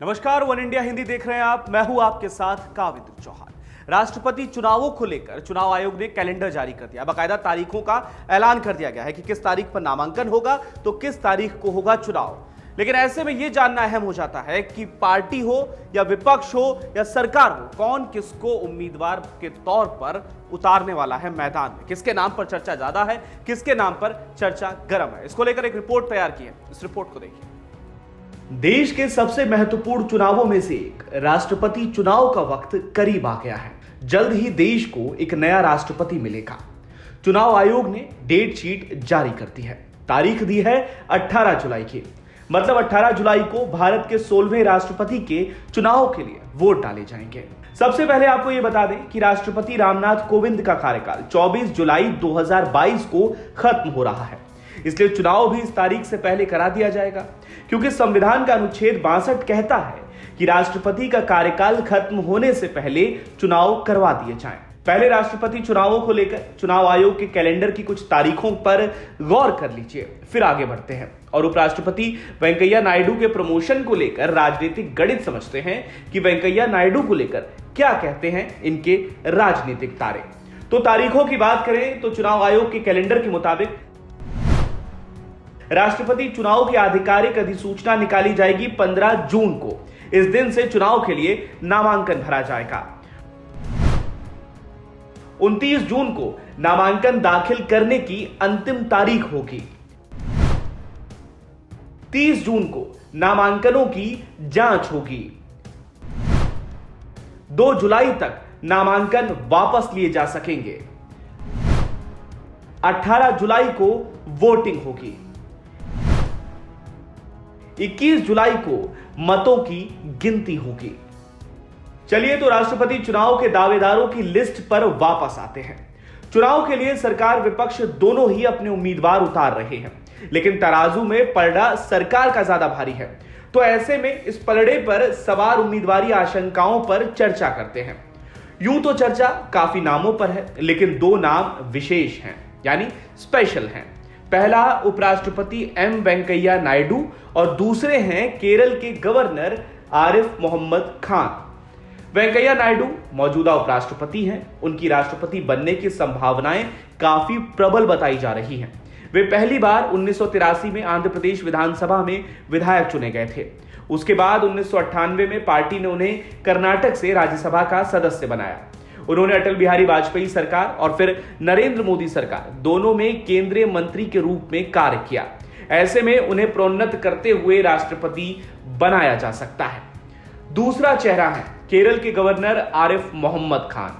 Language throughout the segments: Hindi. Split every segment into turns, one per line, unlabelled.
नमस्कार, वन इंडिया हिंदी देख रहे हैं आप। मैं हूं आपके साथ काविंद्र चौहान। राष्ट्रपति चुनावों को लेकर चुनाव आयोग ने कैलेंडर जारी कर दिया। बाकायदा तारीखों का ऐलान कर दिया गया है कि किस तारीख पर नामांकन होगा तो किस तारीख को होगा चुनाव। लेकिन ऐसे में यह जानना अहम हो जाता है कि पार्टी हो या विपक्ष हो या सरकार हो, कौन किसको उम्मीदवार के तौर पर उतारने वाला है मैदान में, किसके नाम पर चर्चा ज्यादा है, किसके नाम पर चर्चा गर्म है। इसको लेकर एक रिपोर्ट तैयार की है, इस रिपोर्ट को देखिए। देश के सबसे महत्वपूर्ण चुनावों में से एक राष्ट्रपति चुनाव का वक्त करीब आ गया है। जल्द ही देश को एक नया राष्ट्रपति मिलेगा। चुनाव आयोग ने डेट शीट जारी कर दी है। तारीख दी है 18 जुलाई की, मतलब 18 जुलाई को भारत के 16वें राष्ट्रपति के चुनाव के लिए वोट डाले जाएंगे। सबसे पहले आपको यह बता दें कि राष्ट्रपति रामनाथ कोविंद का कार्यकाल 24 जुलाई 2022 को खत्म हो रहा है, इसलिए चुनाव भी इस तारीख से पहले करा दिया जाएगा, क्योंकि संविधान का अनुच्छेद 62 कहता है कि राष्ट्रपति का कार्यकाल खत्म होने से पहले चुनाव करवा दिए जाएं। पहले राष्ट्रपति चुनावों को लेकर चुनाव आयोग के कैलेंडर की कुछ तारीखों पर गौर कर लीजिए, फिर आगे बढ़ते हैं और उपराष्ट्रपति वेंकैया नायडू के प्रमोशन को लेकर राजनीतिक गणित समझते हैं कि वेंकैया नायडू को लेकर क्या कहते हैं इनके राजनीतिक तारे। तो तारीखों की बात करें तो चुनाव आयोग के कैलेंडर के मुताबिक राष्ट्रपति चुनाव की आधिकारिक अधिसूचना निकाली जाएगी 15 जून को। इस दिन से चुनाव के लिए नामांकन भरा जाएगा। 29 जून को नामांकन दाखिल करने की अंतिम तारीख होगी। 30 जून को नामांकनों की जांच होगी। 2 जुलाई तक नामांकन वापस लिए जा सकेंगे। 18 जुलाई को वोटिंग होगी। 21 जुलाई को मतों की गिनती होगी। चलिए तो राष्ट्रपति चुनाव के दावेदारों की लिस्ट पर वापस आते हैं। चुनाव के लिए सरकार विपक्ष दोनों ही अपने उम्मीदवार उतार रहे हैं, लेकिन तराजू में पलड़ा सरकार का ज्यादा भारी है। तो ऐसे में इस पलड़े पर सवार उम्मीदवारी आशंकाओं पर चर्चा करते हैं। यूं तो चर्चा काफी नामों पर है, लेकिन 2 नाम विशेष हैं, यानी स्पेशल हैं। पहला उपराष्ट्रपति एम वेंकैया नायडू और दूसरे हैं केरल के गवर्नर आरिफ मोहम्मद खान। वेंकैया नायडू मौजूदा उपराष्ट्रपति हैं। उनकी राष्ट्रपति बनने की संभावनाएं काफी प्रबल बताई जा रही हैं। वे पहली बार 1983 में आंध्र प्रदेश विधानसभा में विधायक चुने गए थे। उसके बाद 1998 में पार्टी ने उन्हें कर्नाटक से राज्यसभा का सदस्य बनाया। उन्होंने अटल बिहारी वाजपेयी सरकार और फिर नरेंद्र मोदी सरकार दोनों में केंद्रीय मंत्री के रूप में कार्य किया। ऐसे में उन्हें प्रोन्नत करते हुए राष्ट्रपति बनाया जा सकता है। दूसरा चेहरा है केरल के गवर्नर आरिफ मोहम्मद खान।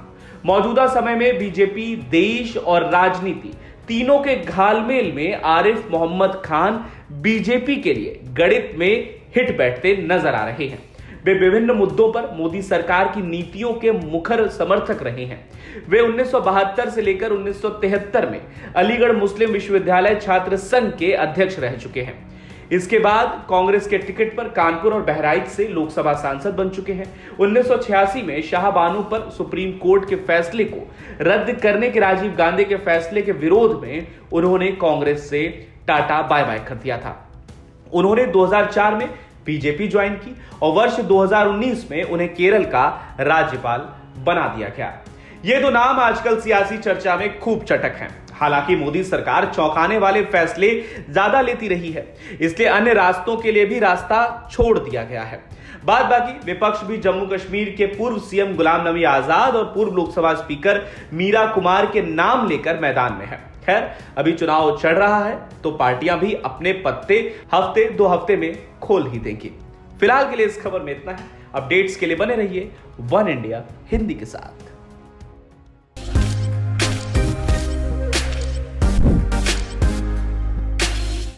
मौजूदा समय में बीजेपी, देश और राजनीति तीनों के घालमेल में आरिफ मोहम्मद खान बीजेपी के लिए गणित में हिट बैठते नजर आ रहे हैं। वे विभिन्न मुद्दों पर मोदी सरकार की नीतियों के मुखर समर्थक रहे हैं। वे 1972 से लेकर 1973 में अलीगढ़ मुस्लिम विश्वविद्यालय छात्र संघ के अध्यक्ष रह चुके हैं। इसके बाद कांग्रेस के टिकट पर कानपुर और बहराइच से लोकसभा सांसद बन चुके हैं। 1986 में शाहबानो पर सुप्रीम कोर्ट के फैसले को रद्द करने के राजीव गांधी के फैसले के विरोध में उन्होंने कांग्रेस से टाटा बाय बाय कर दिया था। उन्होंने 2004 में बीजेपी ज्वाइन की और वर्ष 2019 में उन्हें केरल का राज्यपाल बना दिया गया। ये 2 नाम आजकल सियासी चर्चा में खूब चटक हैं। हालांकि मोदी सरकार चौंकाने वाले फैसले ज्यादा लेती रही है, इसलिए अन्य रास्तों के लिए भी रास्ता छोड़ दिया गया है। बाद बाकी विपक्ष भी जम्मू कश्मीर के पूर्व सीएम गुलाम नबी आजाद और पूर्व लोकसभा स्पीकर मीरा कुमार के नाम लेकर मैदान में है। खैर, अभी चुनाव चल रहा है तो पार्टियां भी अपने पत्ते हफ्ते 2 हफ्ते में खोल ही देंगी। फिलहाल के लिए इस खबर में इतना है। अपडेट्स के लिए बने रहिए वन इंडिया हिंदी के साथ।